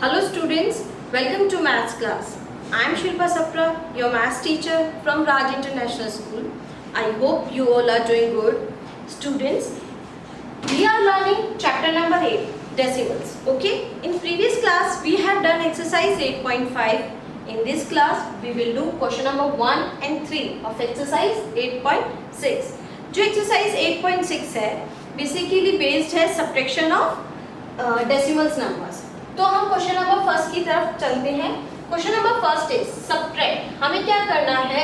Hello students, welcome to maths class. I am Shilpa Sapra, your maths teacher from Raj International School. I hope you all are doing good. Students, we are learning chapter number 8, decimals. Okay, in previous class we have done exercise 8.5. In this class we will do question number 1 and 3 of exercise 8.6. जो exercise 8.6 है basically based है subtraction of decimals numbers. तो हम question number first की तरफ चलते हैं. Question number first is subtract. हमें क्या करना है?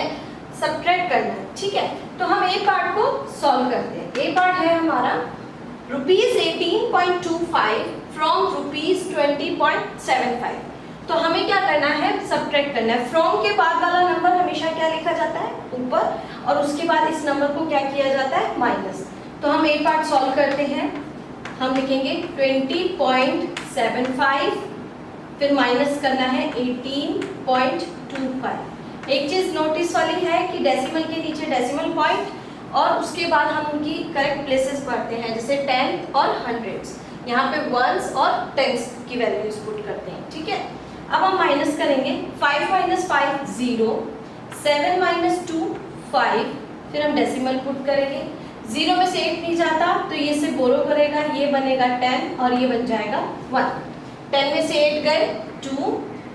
सब्ट्रैक्ट करना है. ठीक है, तो हम ए पार्ट को सॉल्व करते हैं. ए पार्ट है हमारा ₹18.25 फ्रॉम ₹20.75. तो हमें क्या करना है? सब्ट्रैक्ट करना है. फ्रॉम के बाद वाला नंबर हमेशा क्या लिखा जाता है? ऊपर, और उसके बाद इस नंबर को क्या किया जाता है? माइनस. तो हम ए पार्ट सॉल्व करते हैं. हम लिखेंगे 20.75, फिर माइनस करना है 18.25. एक चीज नोटिस वाली है कि डेसिमल के नीचे डेसिमल पॉइंट और उसके बाद हम उनकी करेक्ट प्लेसेस पढ़ते हैं, जैसे 10 और 100. यहाँ पे वंस और टेंस की वैल्यूज पुट करते हैं. ठीक है, अब हम माइनस करेंगे. 5 - 5 0, 7 - 2 5, फिर हम डेसिमल पुट करेंगे. 0 में से 8 नहीं जाता तो ये से बोरो करेगा, ये बनेगा 10 और ये बन जाएगा 1. 10 में से 8 गए 2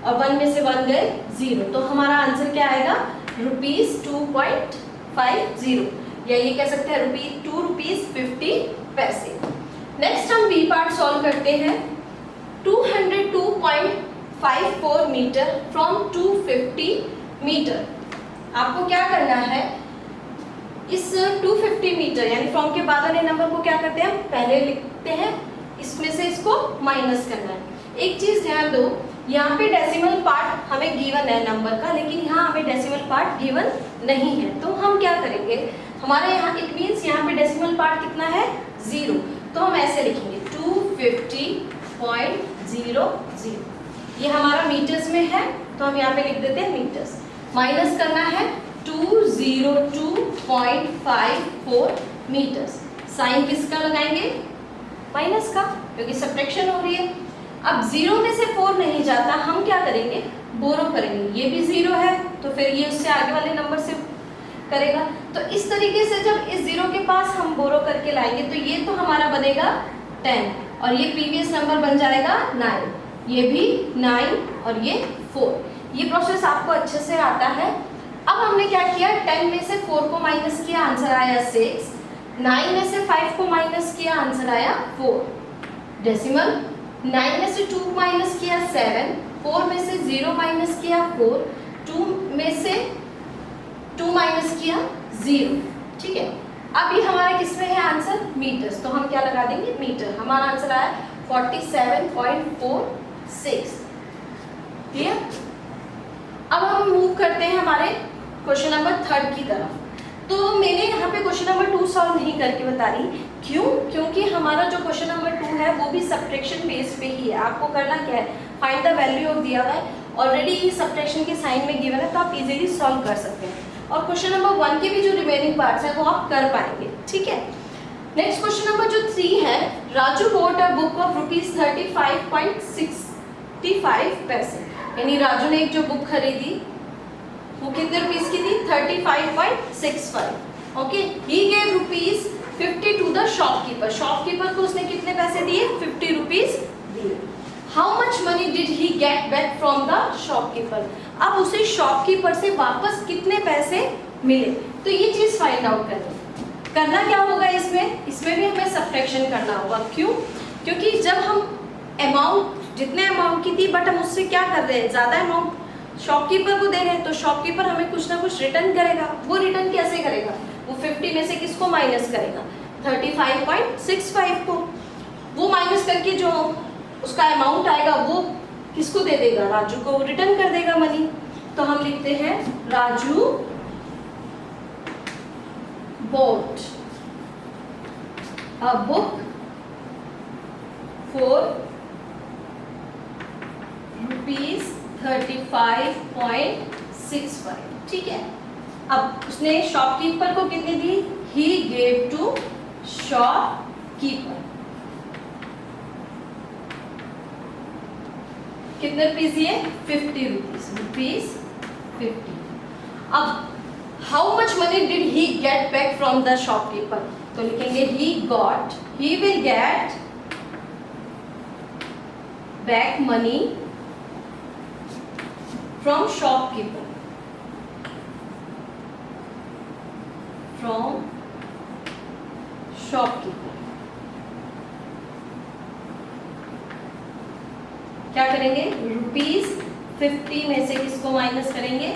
और 1 में से 1 गए 0. तो हमारा आंसर क्या आएगा? ₹2.50, या ये कह सकते हैं ₹2.50. नेक्स्ट हम बी पार्ट सॉल्व करते हैं. 202.54 मीटर फ्रॉम 250 मीटर. आपको क्या करना है? इस 250 मीटर यानी फ्रॉम के बाद वाले नंबर को क्या करते हैं? हम पहले लिखते हैं, इसमें से इसको माइनस करना है. एक चीज ध्यान दो, यहाँ पे डेसिमल पार्ट हमें गिवन है नंबर का, लेकिन यहाँ हमें डेसिमल पार्ट गिवन नहीं है. तो हम क्या करेंगे? हमारे यहाँ इट मीन्स यहाँ पे डेसिमल पार्ट कितना है? 0. तो हम ऐसे लिखेंगे 250.00. ये हमारा मीटर्स में है, तो हम यहाँ पे लिख देते हैं मीटर्स. माइनस करना है 202.54 मीटर्स. साइन किसका लगाएंगे? माइनस का, क्योंकि सब्ट्रैक्शन हो रही है. अब 0 में से 4 नहीं जाता, हम क्या करेंगे? बोरो करेंगे. ये भी 0 है तो फिर ये उससे आगे वाले नंबर से करेगा. तो इस तरीके से जब इस 0 के पास हम बोरो करके लाएंगे तो ये तो हमारा बनेगा 10 और ये प्रीवियस नंबर बन जाएगा 9. ये भी 9 और ये 4. ये प्रोसेस आपको अच्छे से आता है. अब हमने क्या किया? 10 में से 4 को माइनस किया, आंसर आया 6. 9 में से 5 को माइनस किया, आंसर आया 4. डेसिमल 9 में से 2 माइनस किया 7, 4 में से 0 माइनस किया 4, 2 में से 2 माइनस किया 0. ठीक है, अब ये हमारा किसमें है आंसर? मीटर्स. तो हम क्या लगा देंगे? मीटर. हमारा आंसर आया 47.46. क्लियर? अब हम मूव करते हैं हमारे क्वेश्चन नंबर 3 की तरफ. तो मैंने यहाँ पे क्वेश्चन नंबर 2 सॉल्व नहीं करके बता रही. क्यों? क्योंकि हमारा जो क्वेश्चन नंबर 2 है वो भी सब्ट्रैक्शन बेस पे ही है. आपको करना क्या है? फाइंड द वैल्यू ऑफ दिया हुआ है, ऑलरेडी सब्ट्रैक्शन के साइन में गिवन है, तो आप इजीली सॉल्व कर सकते हैं. और क्वेश्चन नंबर 1 के भी जो रिमेनिंग पार्ट्स हैं वो आप कर पाएंगे. ठीक है, नेक्स्ट क्वेश्चन नंबर जो 3 है, Raju bought a book of ₹35.65. यानी राजू ने एक जो बुक खरीदी वो कितने रुपीस की थी? 35.65. Okay, he gave ₹50 to the shopkeeper. Shopkeeper को उसने कितने पैसे दिए? 50 रुपीस दिए. How much money did he get back from the shopkeeper. अब उसे शॉपकीपर से वापस कितने पैसे मिले? तो ये चीज फाइंड आउट करना क्या होगा इसमें भी हमें सब्ट्रैक्शन करना होगा. क्यों? क्योंकि जब हम अमाउंट जितने अमाउंट की थी बट हम उससे क्या कर रहे हैं? ज़्यादा अमाउंट शॉपकीपर को दे रहे हैं, तो शॉपकीपर हमें कुछ ना कुछ रिटर्न करेगा. वो रिटर्न कैसे करेगा? वो 50 में से किसको माइनस करेगा? 35.65 को. वो माइनस करके जो उसका अमाउंट आएगा वो किसको दे देगा? राजू को रिटर्न कर देगा मनी. तो हम लिखते हैं Raju bought a book for ₹35.65. ठीक है, अब उसने शॉपकीपर को कितनी दी? He gave to shopkeeper. कितने रुपीज दिए? 50 रुपीज, रुपीज 50। अब how much money did he get back from the shopkeeper? तो लिखेंगे he will get back money from shopkeeper, from shopkeeper. क्या करेंगे? रुपीज 50 में से किसको माइनस करेंगे?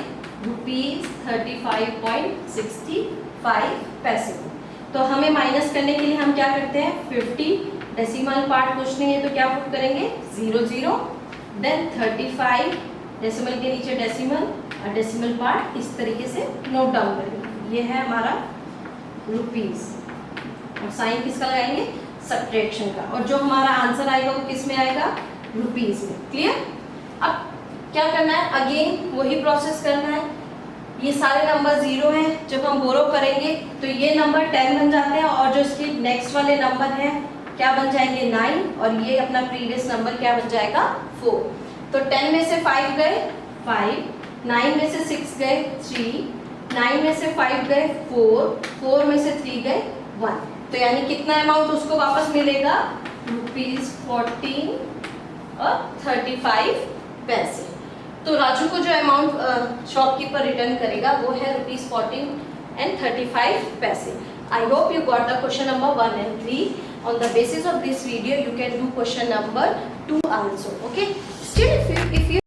रुपीज 35.65 पैसे को। तो हमें माइनस करने के लिए हम क्या करते हैं? 50 डेसिमल पार्ट पूछने तो क्या पुट करेंगे? 00, देन 35 डेसिमल के नीचे डेसिमल और डेसिमल पार्ट इस तरीके से नोट डाउन करेंगे। ये है हमारा रुपीज और साइन किसका लगाएंगे? सब्ट्रैक्शन का। और जो हमारा आंसर आएगा वो किस में आएगा? रुपीज में। क्लियर? अब क्या करना है? अगेन वही प्रोसेस करना है। ये सारे नंबर 0 हैं। जब हम बोरो करेंगे तो ये नंबर 10 बन जाते हैं और जो इसके नेक्स्ट वाले नंबर हैं क्या बन जाएंगे? 9 और ये अपना प्रीवियस नंबर क्या बन जाएगा? 4। तो 10 में से 5 गए 5, 9 में से 6 गए 3, 9 में से 5 गए 4, 4 में से 3 गए 1। तो यानी कितना अमाउंट उसको वापस मिलेगा? रुपीज 14 और 35 पैसे। तो राजू को जो अमाउंट शॉपकीपर रिटर्न करेगा वो है रुपीज 14 and 35 पैसे। I hope you got the question number 1 and 3. On the basis of this video, you can do question number 2 also. Okay. Still, if you